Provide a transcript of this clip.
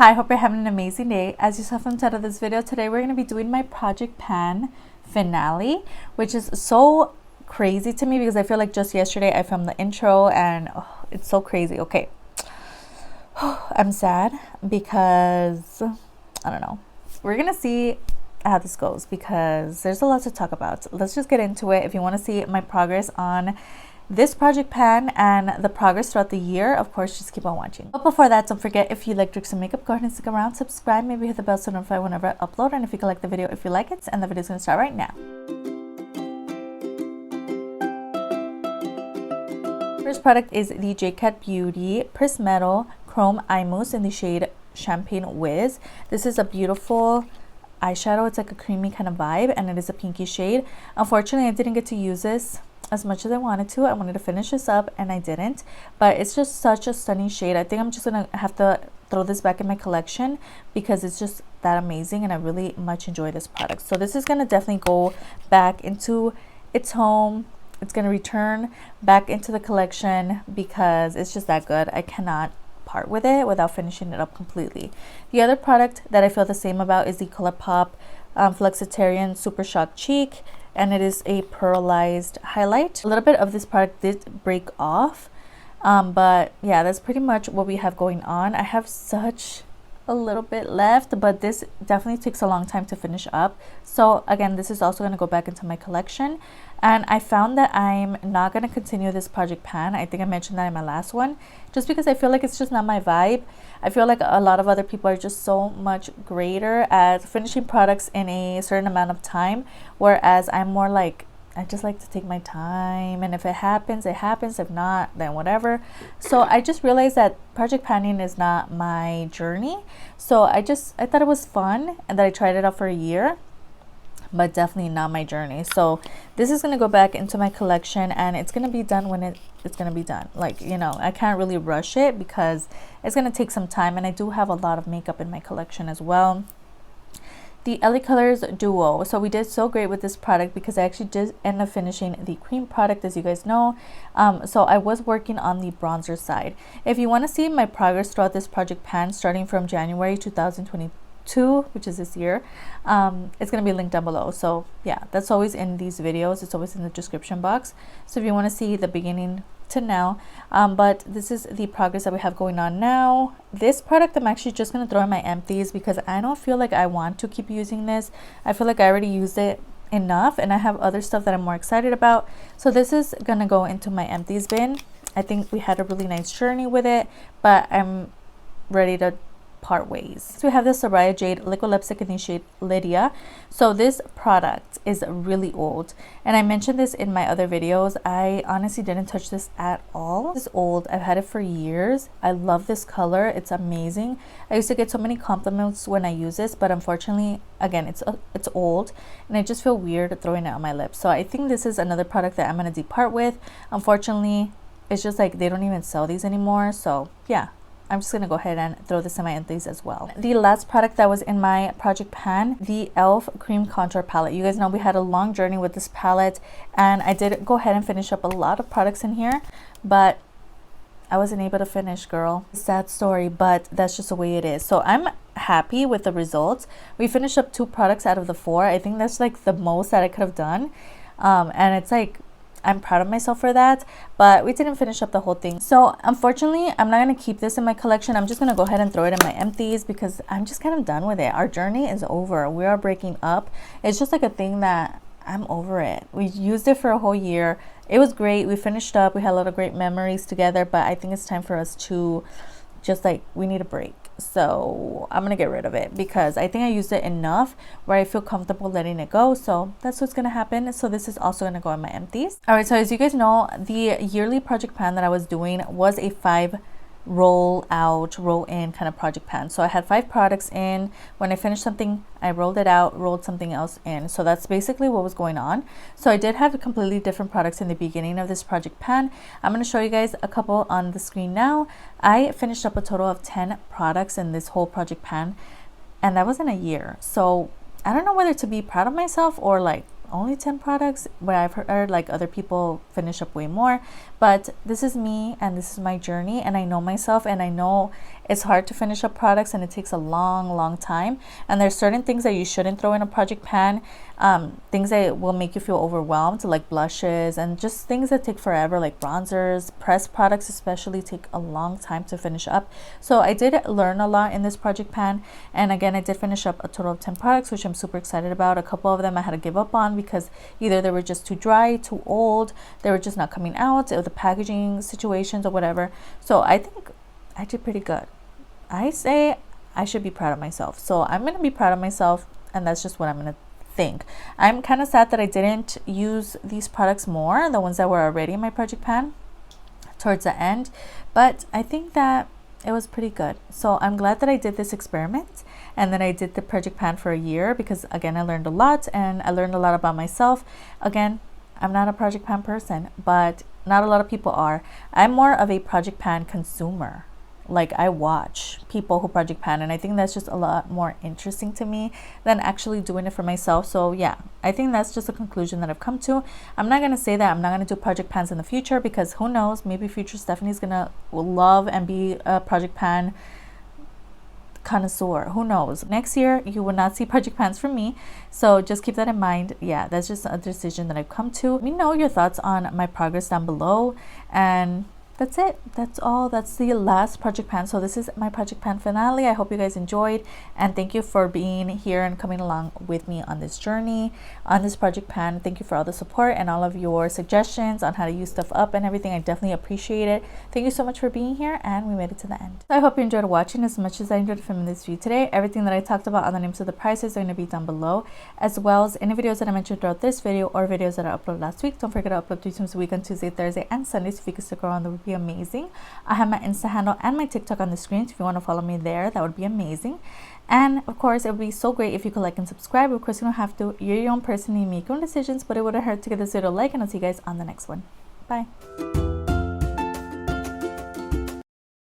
Hi, hope you're having an amazing day. As you saw from the title of this video, today we're going to be doing my Project Pan finale, which is so crazy to me because I feel like just yesterday I filmed the intro and it's so crazy. Okay, I'm sad because I don't know. We're going to see how this goes because there's a lot to talk about. Let's just get into it. If you want to see my progress on this project pan and the progress throughout the year, of course, just keep on watching. But before that, don't forget, if you like tricks and makeup, go ahead and stick around, subscribe, maybe hit the bell to notify whenever I upload, and if you can like the video if you like it. And the video's gonna start right now. First product is the JCat Beauty Prismetal Chrome Eye Mousse in the shade Champagne Whiz. This is a beautiful eyeshadow. It's like a creamy kind of vibe and it is a pinky shade. Unfortunately, I didn't get to use this as much as I wanted to. I wanted to finish this up and I didn't, but it's just such a stunning shade. I think I'm just gonna have to throw this back in my collection because it's just that amazing and I really much enjoy this product. So this is gonna definitely go back into its home. It's gonna return back into the collection because it's just that good. I cannot part with it without finishing it up completely. The other product that I feel the same about is the Colourpop Flexitarian Super Shock Cheek, and it is a pearlized highlight. A little bit of this product did break off, but yeah, that's pretty much what we have going on. I have such a little bit left, but this definitely takes a long time to finish up. So again, this is also going to go back into my collection, and I found that I'm not going to continue this project pan. I think I mentioned that in my last one, just because I feel like it's just not my vibe. I feel like a lot of other people are just so much greater at finishing products in a certain amount of time, whereas I'm more like, I just like to take my time, and if it happens, it happens. If not, then whatever. So I just realized that project panning is not my journey. So I thought it was fun and that I tried it out for a year, but definitely not my journey. So this is going to go back into my collection and it's going to be done when it's going to be done. Like, you know, I can't really rush it because it's going to take some time, and I do have a lot of makeup in my collection as well. The LA Colors Duo. So we did so great with this product because I actually did end up finishing the cream product, as you guys know. So I was working on the bronzer side. If you want to see my progress throughout this project pan starting from January 2022, which is this year, it's going to be linked down below. So yeah, that's always in these videos. It's always in the description box. So if you want to see the beginning to now, but this is the progress that we have going on now. This product I'm actually just going to throw in my empties because I don't feel like I want to keep using this. I feel like I already used it enough and I have other stuff that I'm more excited about. So this is going to go into my empties bin. I think we had a really nice journey with it, but I'm ready to part ways. So we have the Italia Jade liquid lipstick in the shade Lydia. So this product is really old, and I mentioned this in my other videos. I honestly didn't touch this at all. It's old. I've had it for years. I love this color. It's amazing. I used to get so many compliments when I use this, but unfortunately, again, it's old and I just feel weird throwing it on my lips. So I think this is another product that I'm going to depart with. Unfortunately, it's just like they don't even sell these anymore. So yeah, I'm just going to go ahead and throw this in my empties as well. The last product that was in my project pan, the e.l.f. Cream Contour Palette. You guys know we had a long journey with this palette, and I did go ahead and finish up a lot of products in here, but I wasn't able to finish, girl. Sad story, but that's just the way it is. So I'm happy with the results. We finished up 2 products out of the 4. I think that's like the most that I could have done. And it's like, I'm proud of myself for that, but we didn't finish up the whole thing. So unfortunately, I'm not going to keep this in my collection. I'm just going to go ahead and throw it in my empties because I'm just kind of done with it. Our journey is over. We are breaking up. It's just like a thing that I'm over it. We used it for a whole year. It was great. We finished up. We had a lot of great memories together, but I think it's time for us to just like, we need a break. So I'm gonna get rid of it because I think I used it enough where I feel comfortable letting it go. So that's what's gonna happen. So this is also gonna go in my empties. All right, so as you guys know, the yearly project pan that I was doing was a 5 roll out, roll in kind of project pan. So I had 5 products in. When I finished something, I rolled it out, rolled something else in. So that's basically what was going on. So I did have completely different products in the beginning of this project pan. I'm going to show you guys a couple on the screen now. I finished up a total of 10 products in this whole project pan, and that was in a year. So I don't know whether to be proud of myself or like only 10 products, where I've heard like other people finish up way more. But this is me and this is my journey, and I know myself, and I know it's hard to finish up products and it takes a long time, and there's certain things that you shouldn't throw in a project pan, things that will make you feel overwhelmed, like blushes and just things that take forever, like bronzers. Pressed products especially take a long time to finish up. So I did learn a lot in this project pan, and again, I did finish up a total of 10 products, which I'm super excited about. A couple of them I had to give up on because either they were just too dry, too old, they were just not coming out, or the packaging situations or whatever. So I think I did pretty good. I say I should be proud of myself, so I'm gonna be proud of myself, and that's just what I'm gonna think. I'm kind of sad that I didn't use these products more, the ones that were already in my project pan towards the end, but I think that it was pretty good. So I'm glad that I did this experiment and that I did the project pan for a year, because again, I learned a lot, and I learned a lot about myself. Again, I'm not a project pan person, but not a lot of people are. I'm more of a project pan consumer. Like, I watch people who project pan, and I think that's just a lot more interesting to me than actually doing it for myself. So yeah, I think that's just a conclusion that I've come to. I'm not gonna say that I'm not gonna do project pans in the future, because who knows, maybe future Stephanie's gonna love and be a project pan connoisseur. Who knows? Next year you will not see project pans from me, so just keep that in mind. Yeah, that's just a decision that I've come to. Let me know your thoughts on my progress down below, and that's it. That's all. That's the last project pan. So this is my project pan finale. I hope you guys enjoyed, and thank you for being here and coming along with me on this journey on this project pan. Thank you for all the support and all of your suggestions on how to use stuff up and everything. I definitely appreciate it. Thank you so much for being here, and we made it to the end. I hope you enjoyed watching as much as I enjoyed filming this video today. Everything that I talked about on the names of the prices are going to be down below, as well as any videos that I mentioned throughout this video or videos that I uploaded last week. Don't forget to upload 3 times a week on Tuesday, Thursday, and Sundays. If you could stick around, that would be amazing. I have my Insta handle and my TikTok on the screen, so if you want to follow me there, that would be amazing. And of course, it would be so great if you could like and subscribe. Of course, you don't have to. You're your own person, you make your own decisions, but it wouldn't hurt to give this video a like, and I'll see you guys on the next one. Bye.